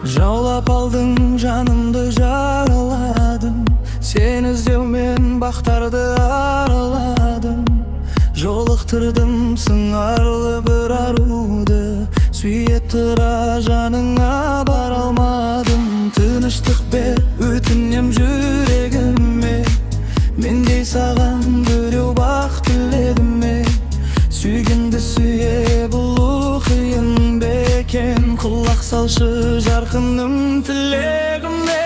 Жаулап алдың жанымды жараладың, сен іздеумен бақтарды араладым. Жолықтырдым сыңарлы бір аруды, сүйе тұра жаныңа бара алмадым. Тыныштық бер өтінем жүрегіме, мендей саған біреу бақ тіледім ме? Сүйгенді сүйе білу қиын бекен, құлақ салшы жарқыным тілегіме.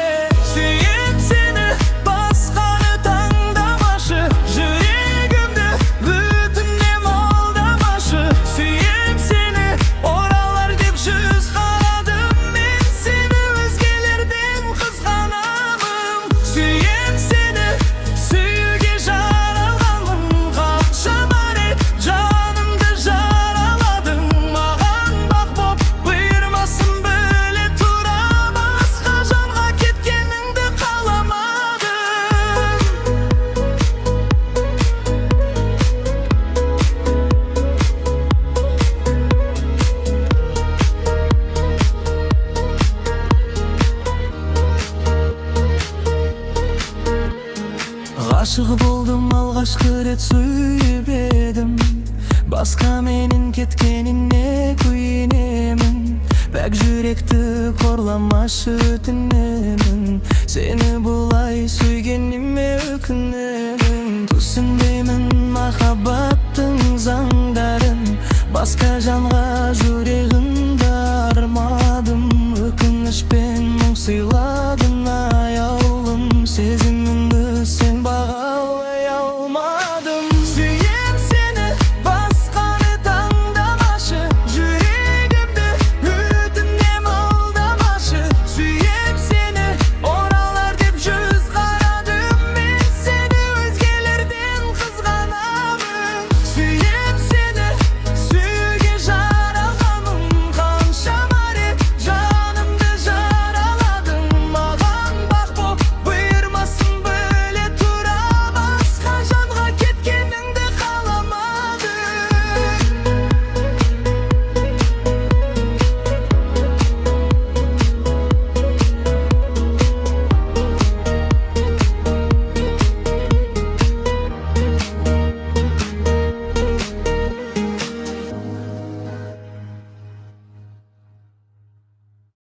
Сүйем сені, басқаны таңдамашы, жүрегімді өтінем алдамашы. Сүйем сені, оралар деп жүз қарадым, мен сені өзгелерден қызғанамын. Сүйем сені, сүюге жаралғанмын, қаншама рет жанымды жараладың. Маған бақ боп бұйырмасын біле тұра, басқа жанға кеткеніңді қаламадым. Ғашық болдым, алғашқы рет сүйіп едім, басқа менің кеткеніне күйінемін. Пәк жүректі қорламашы өтінемін, сені бұлай сүйгеніме өкінемін. Түсінбеймін махаббаттың заңдарын, басқа жанға жүрегімді